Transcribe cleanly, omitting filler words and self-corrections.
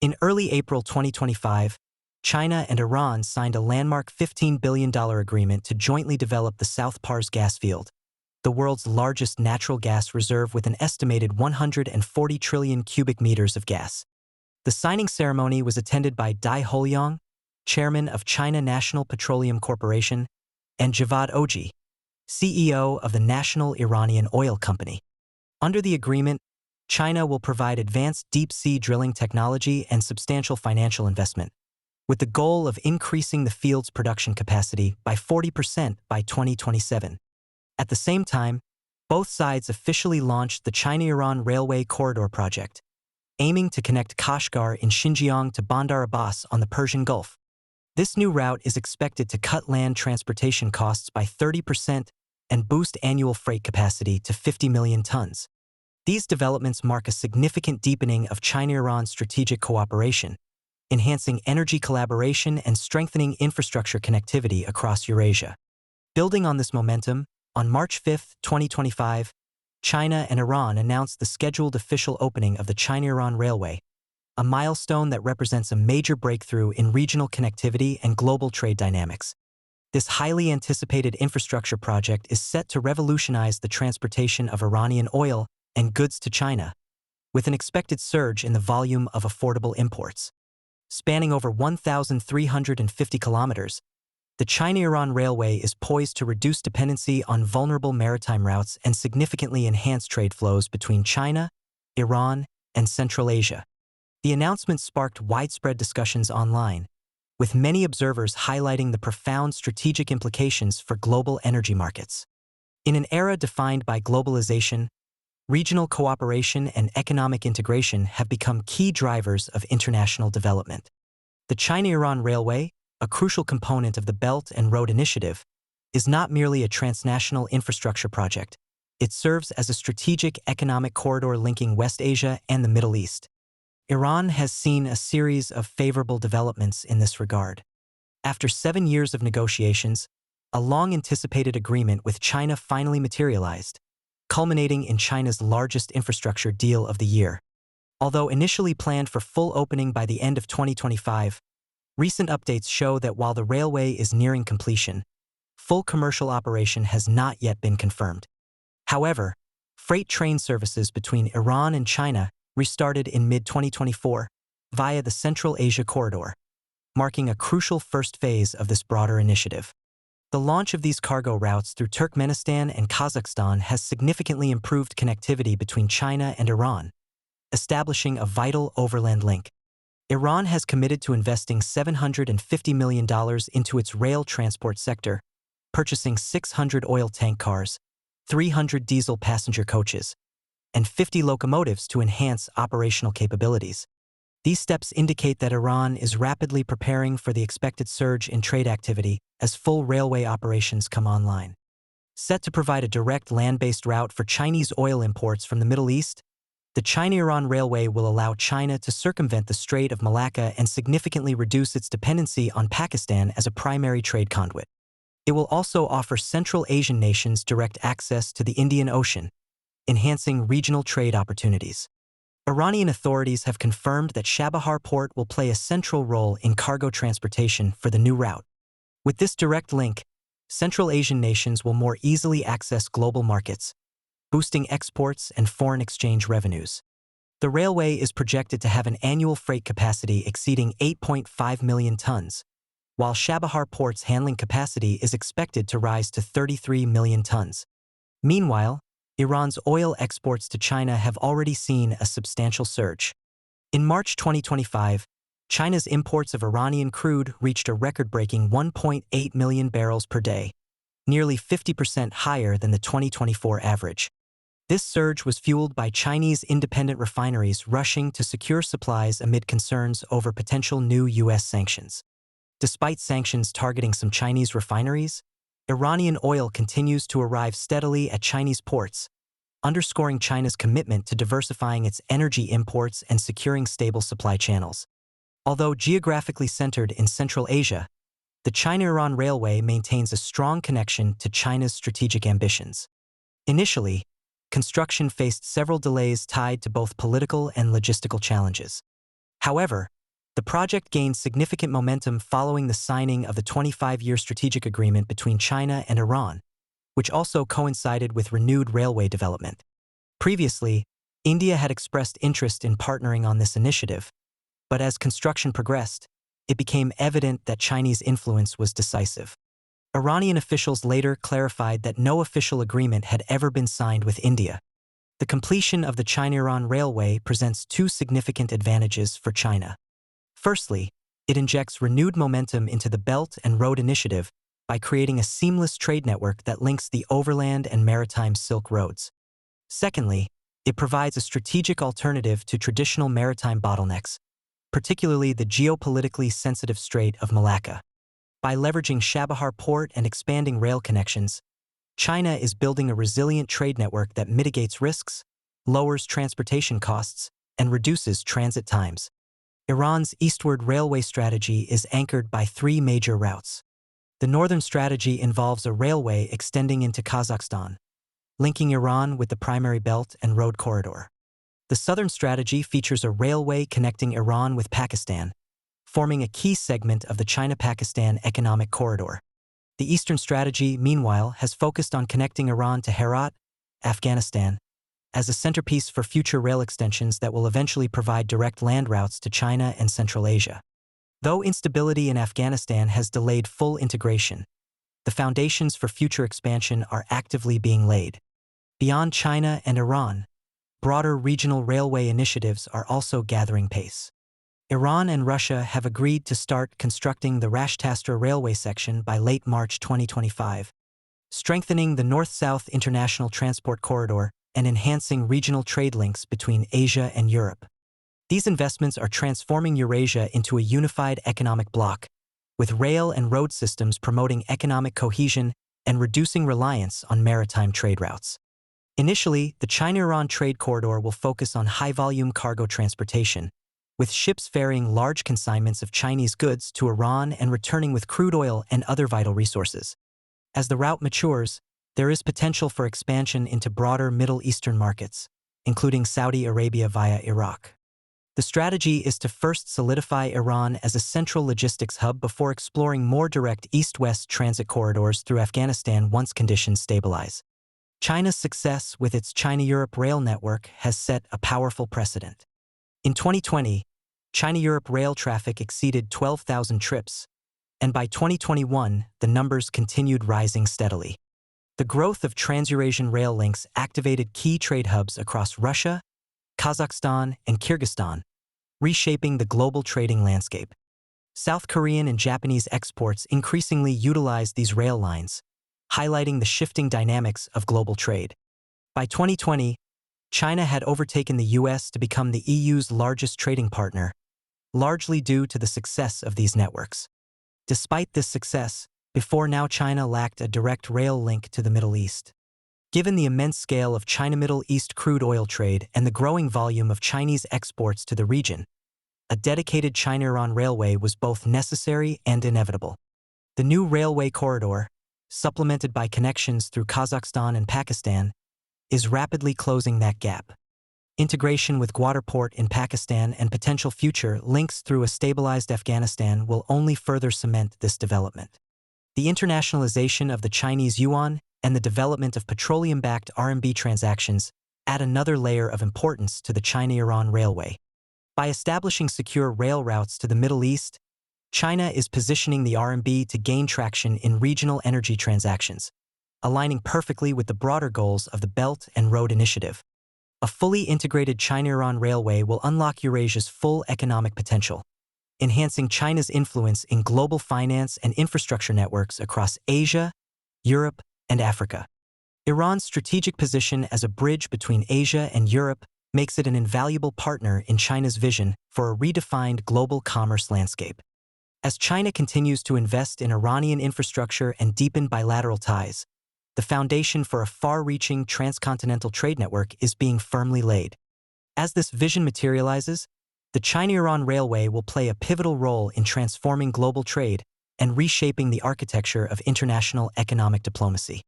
In early April 2025, China and Iran signed a landmark $15 billion agreement to jointly develop the South Pars gas field, the world's largest natural gas reserve with an estimated 140 trillion cubic meters of gas. The signing ceremony was attended by Dai Holiang, chairman of China National Petroleum Corporation, and Javad Oji, CEO of the National Iranian Oil Company. Under the agreement, China will provide advanced deep-sea drilling technology and substantial financial investment, with the goal of increasing the field's production capacity by 40% by 2027. At the same time, both sides officially launched the China-Iran Railway Corridor project, aiming to connect Kashgar in Xinjiang to Bandar Abbas on the Persian Gulf. This new route is expected to cut land transportation costs by 30% and boost annual freight capacity to 50 million tons. These developments mark a significant deepening of China-Iran strategic cooperation, enhancing energy collaboration and strengthening infrastructure connectivity across Eurasia. Building on this momentum, on March 5, 2025, China and Iran announced the scheduled official opening of the China-Iran Railway, a milestone that represents a major breakthrough in regional connectivity and global trade dynamics. This highly anticipated infrastructure project is set to revolutionize the transportation of Iranian oil and goods to China, with an expected surge in the volume of affordable imports. Spanning over 1,350 kilometers, the China-Iran Railway is poised to reduce dependency on vulnerable maritime routes and significantly enhance trade flows between China, Iran, and Central Asia. The announcement sparked widespread discussions online, with many observers highlighting the profound strategic implications for global energy markets. In an era defined by globalization, regional cooperation and economic integration have become key drivers of international development. The China-Iran Railway, a crucial component of the Belt and Road Initiative, is not merely a transnational infrastructure project. It serves as a strategic economic corridor linking West Asia and the Middle East. Iran has seen a series of favorable developments in this regard. After 7 years of negotiations, a long-anticipated agreement with China finally materialized, culminating in China's largest infrastructure deal of the year. Although initially planned for full opening by the end of 2025, recent updates show that while the railway is nearing completion, full commercial operation has not yet been confirmed. However, freight train services between Iran and China restarted in mid-2024 via the Central Asia Corridor, marking a crucial first phase of this broader initiative. The launch of these cargo routes through Turkmenistan and Kazakhstan has significantly improved connectivity between China and Iran, establishing a vital overland link. Iran has committed to investing $750 million into its rail transport sector, purchasing 600 oil tank cars, 300 diesel passenger coaches, and 50 locomotives to enhance operational capabilities. These steps indicate that Iran is rapidly preparing for the expected surge in trade activity as full railway operations come online. Set to provide a direct land-based route for Chinese oil imports from the Middle East, the China-Iran Railway will allow China to circumvent the Strait of Malacca and significantly reduce its dependency on Pakistan as a primary trade conduit. It will also offer Central Asian nations direct access to the Indian Ocean, enhancing regional trade opportunities. Iranian authorities have confirmed that Chabahar port will play a central role in cargo transportation for the new route. With this direct link, Central Asian nations will more easily access global markets, boosting exports and foreign exchange revenues. The railway is projected to have an annual freight capacity exceeding 8.5 million tons, while Chabahar port's handling capacity is expected to rise to 33 million tons. Meanwhile, Iran's oil exports to China have already seen a substantial surge. In March 2025, China's imports of Iranian crude reached a record-breaking 1.8 million barrels per day, nearly 50% higher than the 2024 average. This surge was fueled by Chinese independent refineries rushing to secure supplies amid concerns over potential new U.S. sanctions. Despite sanctions targeting some Chinese refineries, Iranian oil continues to arrive steadily at Chinese ports, underscoring China's commitment to diversifying its energy imports and securing stable supply channels. Although geographically centered in Central Asia, the China-Iran Railway maintains a strong connection to China's strategic ambitions. Initially, construction faced several delays tied to both political and logistical challenges. However, the project gained significant momentum following the signing of the 25-year strategic agreement between China and Iran, which also coincided with renewed railway development. Previously, India had expressed interest in partnering on this initiative, but as construction progressed, it became evident that Chinese influence was decisive. Iranian officials later clarified that no official agreement had ever been signed with India. The completion of the China-Iran Railway presents two significant advantages for China. Firstly, it injects renewed momentum into the Belt and Road Initiative by creating a seamless trade network that links the overland and maritime Silk Roads. Secondly, it provides a strategic alternative to traditional maritime bottlenecks, particularly the geopolitically sensitive Strait of Malacca. By leveraging Chabahar Port and expanding rail connections, China is building a resilient trade network that mitigates risks, lowers transportation costs, and reduces transit times. Iran's eastward railway strategy is anchored by three major routes. The northern strategy involves a railway extending into Kazakhstan, linking Iran with the primary Belt and Road corridor. The southern strategy features a railway connecting Iran with Pakistan, forming a key segment of the China-Pakistan economic corridor. The eastern strategy, meanwhile, has focused on connecting Iran to Herat, Afghanistan, as a centerpiece for future rail extensions that will eventually provide direct land routes to China and Central Asia. Though instability in Afghanistan has delayed full integration, the foundations for future expansion are actively being laid. Beyond China and Iran, broader regional railway initiatives are also gathering pace. Iran and Russia have agreed to start constructing the Rashtastra railway section by late March 2025, strengthening the North-South international transport corridor and enhancing regional trade links between Asia and Europe. These investments are transforming Eurasia into a unified economic bloc, with rail and road systems promoting economic cohesion and reducing reliance on maritime trade routes. Initially, the China-Iran trade corridor will focus on high-volume cargo transportation, with ships ferrying large consignments of Chinese goods to Iran and returning with crude oil and other vital resources. As the route matures, there is potential for expansion into broader Middle Eastern markets, including Saudi Arabia via Iraq. The strategy is to first solidify Iran as a central logistics hub before exploring more direct east-west transit corridors through Afghanistan once conditions stabilize. China's success with its China-Europe rail network has set a powerful precedent. In 2020, China-Europe rail traffic exceeded 12,000 trips, and by 2021, the numbers continued rising steadily. The growth of trans-Eurasian rail links activated key trade hubs across Russia, Kazakhstan, and Kyrgyzstan, reshaping the global trading landscape. South Korean and Japanese exports increasingly utilize these rail lines, highlighting the shifting dynamics of global trade. By 2020, China had overtaken the US to become the EU's largest trading partner, largely due to the success of these networks. Despite this success, before now China lacked a direct rail link to the Middle East. Given the immense scale of China-Middle East crude oil trade and the growing volume of Chinese exports to the region, a dedicated China-Iran railway was both necessary and inevitable. The new railway corridor, supplemented by connections through Kazakhstan and Pakistan, is rapidly closing that gap. Integration with Gwadar Port in Pakistan and potential future links through a stabilized Afghanistan will only further cement this development. The internationalization of the Chinese yuan and the development of petroleum-backed RMB transactions add another layer of importance to the China-Iran railway. By establishing secure rail routes to the Middle East, China is positioning the RMB to gain traction in regional energy transactions, aligning perfectly with the broader goals of the Belt and Road Initiative. A fully integrated China-Iran railway will unlock Eurasia's full economic potential, enhancing China's influence in global finance and infrastructure networks across Asia, Europe, and Africa. Iran's strategic position as a bridge between Asia and Europe makes it an invaluable partner in China's vision for a redefined global commerce landscape. As China continues to invest in Iranian infrastructure and deepen bilateral ties, the foundation for a far-reaching transcontinental trade network is being firmly laid. As this vision materializes, the China-Iran Railway will play a pivotal role in transforming global trade and reshaping the architecture of international economic diplomacy.